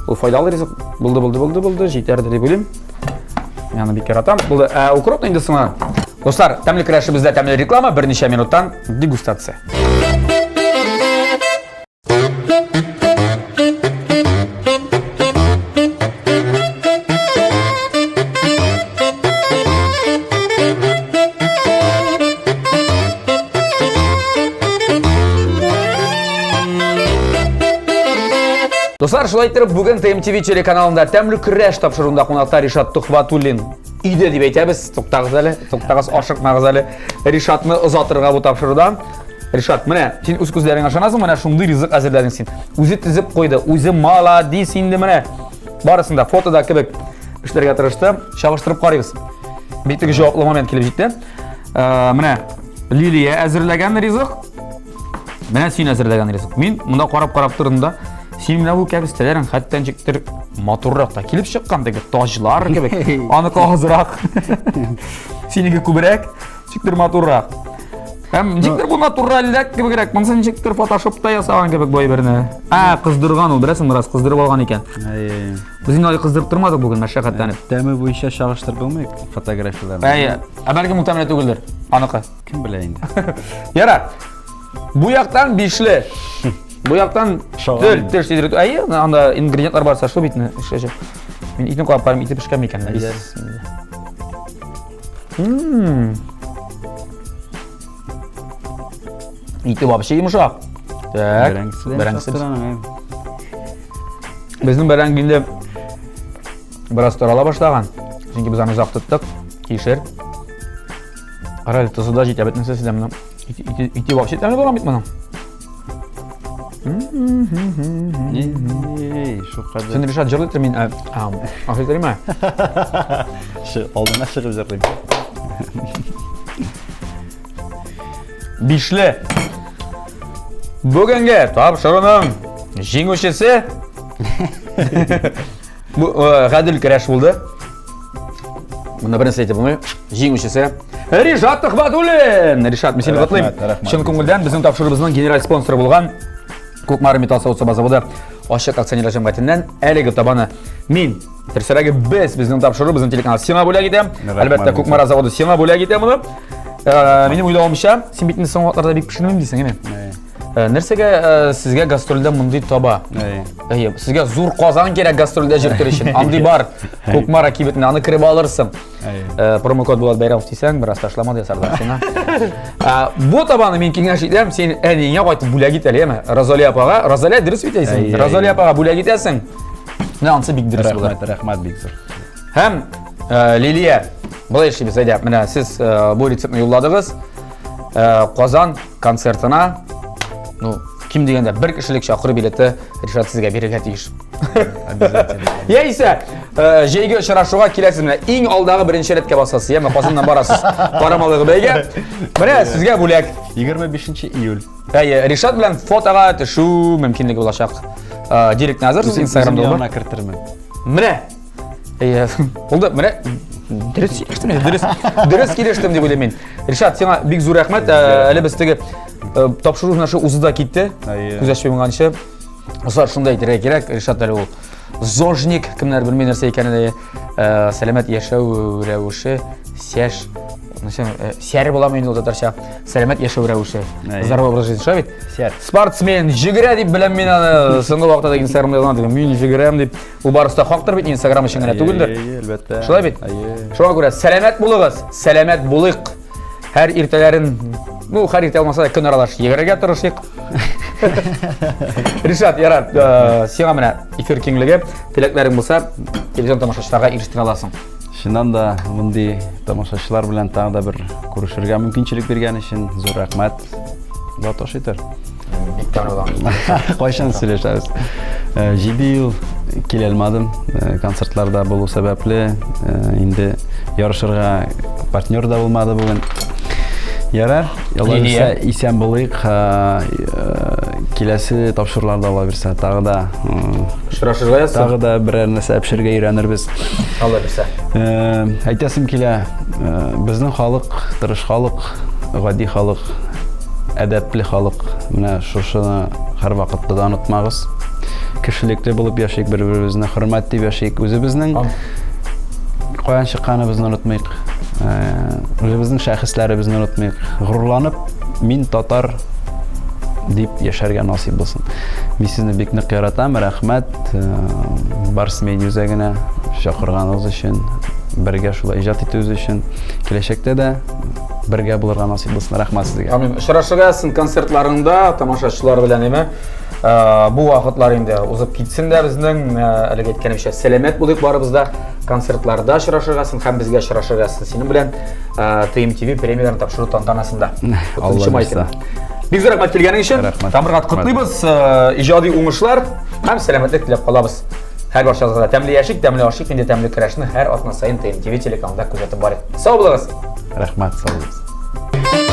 ул файдалы ризык. Булды, җитәрде дип уйлыйм. Яны бик яратам. Булды. Укроп инде сыңа. Достар, тәмле крәше бездә тәмле реклама, берничә минуттан дегустация. Достар, шулай итеп, бүген TMTV телеканалында тәмле көрәш тапшыруында кунакта Ришат Тухватуллин. Өйдә дип әйтәбез, туктагыз ашыкмагыз әле. Ришатны озатырга бу тапшырудан. Ришат, менә син үз күзләреңә ышанасың, менә шундый ризык әзерләдең син. Үзе тизеп койды, үзе молодец инде менә. Барысында фотода кебек эшләргә тырышты, чагыштырып карыйбыз. Бик теге җаваплы момент килеп җитте. Менә Лилия әзерләгән ризык. Менә син әзерләгән ризык. Мин монда карап тордым да, син менә бу кәбестәләрен хәттән җиктер матуррак та килеп чыккан теге таҗлар кебек. Аны казырак. Синеке күбрәк, җиктер матуррак. Hem ничектер бу натуральдәк кебегрәк. Монсы ничектер фотошопта ясаган кебек бай берне. Кыздырган ул, берсен бераз кыздырып алган икән. Без инде кыздырып тормадык бүген мәшәкатьтәнеп. Тәме буенча чагыштырып булмый фотографияларны. Бәлки мутамәлә түгелдер. Аныкы. Кем белә инде. Ярар. Бу яктан бишле. Бу яктан тел сидирет. Анда ингредиентлар бар, сашлы битне. Мен итне куап барым, ите пешкән микән? Ите вообще йомшак. Так. Бәрәңгесе. Безнең бәрәңг инде бераз тарала башлаган. Чөнки без аны узак тоттык. Кишер. Арале тузы да җитә бетнесе сездә менә. Ите вообще тәмле булган бит моның. Şu kadar. Sen Rişat җырлый мин. Ахырда Şu алдына чыгып җырлыйм. Бишле. Бүгенге тапшыруның җиңүчесе бу гадел көрәш булды. Монда беренче әйтеп булмый. Җиңүчесе Ришат Төхвәтуллин. Ришат, мен сине котлыйм. Чын күңелдән безнең тапшырыбызның генераль спонсоры булган Кукмар Металл Савыт заводы ачык акционерлар җәмгыятеннән әлеге табаны мин терсәрәге безнең тапшыру безнең телеканал сиңа бүләк итәм. Әлбәттә Кукмар заводы сиңа бүләк итәм моны. Минем уйлавымча, син бит инде соңгы вакытларда бик пешенәм дисең, әме? Нәрсәгә сезгә гастрольдә мондый таба? Сезгә зур Казан кирәк гастрольдә җирләр өчен. Андый бар. Кукмар кибетне аны кире алырсың. Промокод Булат Бәйрәмов дисәң, бераз ташлама ясардар сиңа. Бу табаны мин киңәш итәм, син әнигә кайтып бүләк ит әле, әме? Розалия апага, Розалия дөрес бит әйсең. Розалия апага бүләк итәсең. Менә ансы бик дөрес булыр. Рәхмәт бик зур. Һәм Лилия, булай эшлибез әйдә. Менә сез бу рецептны юлладыгыз. Казан концертына, ким дигәндә бер кешелек чакыру билеты Ришат сезгә бирергә тиеш. Обязательно. Яисә, җәйге очрашуга киләсез менә иң алдагы беренче рәткә басасыз, яме Казаннан барасыз. Карамалыгы бәйгә. Менә сезгә бүләк. 25 июль. Ришат белән фотога төшү мөмкинлеге булачак. Директ назар Instagramда бар. Менә. Булды, менә дөрес килештем дип уйлыйм мин. Ришат, сиңа бик зур рәхмәт. Әле без теге тапшыру нашы узда китте. Күз ачып йомганчы. Узар шундай әйтергә кирәк. Ришат әле ул зожник, кемнәр белми нәрсә икәнен, сәламәт яшәү рәвеше, сәш, сәр буламы инде ул татарча. Сәламәт яшәү рәвеше. Здоровый образ жизни шо бит? Спортсмен, җигерә дип беләм мин аны. Соңгы вакытта Instagramда язган диген, мин җигерәм дип. Ул барысы хактыр бит Instagram өчен генә түгелдер. Әлбәттә. Шулай бит? Шуңа күрә сәламәт булыгыз, сәламәт булыйк. Һәр иртәләрен, һәр иртә алмаса да көн аралаш егәргә тырышыйк. Ришат, ярар, сиңа менә эфир киңлеге, теләкләрең булса, телевизион тамашачыларга ирештә аласың. Шуннан да мондый тамашачылар белән тагы да бер күрешергә мөмкинчелек биргән өчен зур рәхмәт. Батош итер. Бик тәмле булган. Кайчан сөйләшәбез? 7 ел килә алмадым. Концертларда булу сәбәпле инде ярышырга партнер да булмады бүген. Ярар, ялгызса исән булыйк. Киләсе тапшыруларда ала бирсә, тагы да очрашырга язсын. Тагы да берәр нәрсә әпшергә өйрәнербез. Алла бирсә. Әйтәсем килә, безнең халык, тырыш халык, гади халык, әдәпле халык. Менә шушыны һәр вакытта да онытмагыз. Кешелекле булып яшик, бер-беребезне хөрмәт итеп яшик. Үзебезнең каян чыкканыбызны онытмыйк. Үзебезнең шәхесләребезне онытмыйк. Горурланып, мин татар дип яшәргә насыйп булсын. Мин сезне бик нык яратам, рәхмәт. Барс мен үзәгенә чакырганыгыз өчен, бергә шулай иҗат итүегез өчен, киләчәктә дә бергә булырга насыйп булсын. Рәхмәт сезгә. Амин. Очрашыргасың концертларыңда тамашачылар белән эме? Бу вакытлар инде узып китсен дә безнең әлегә әйткәнемчә сәламәт булыйк барыбыз да концертларда очрашыргасың һәм безгә очрашыргасың. Синең белән TMTV премияларын тапшыру тантанасында. Бик зур рәхмәт килгәнең өчен. Тамырга котлыйбыз, иҗади уңышлар һәм сәламәтлек теләп калабыз. Һәр барчагызга тәмле яшик, тәмле ашык, инде тәмле көрәшне һәр атна сайын TMTV телеканалында күзәтеп барыйк. Сау булыгыз. Рәхмәт, сау булыгыз.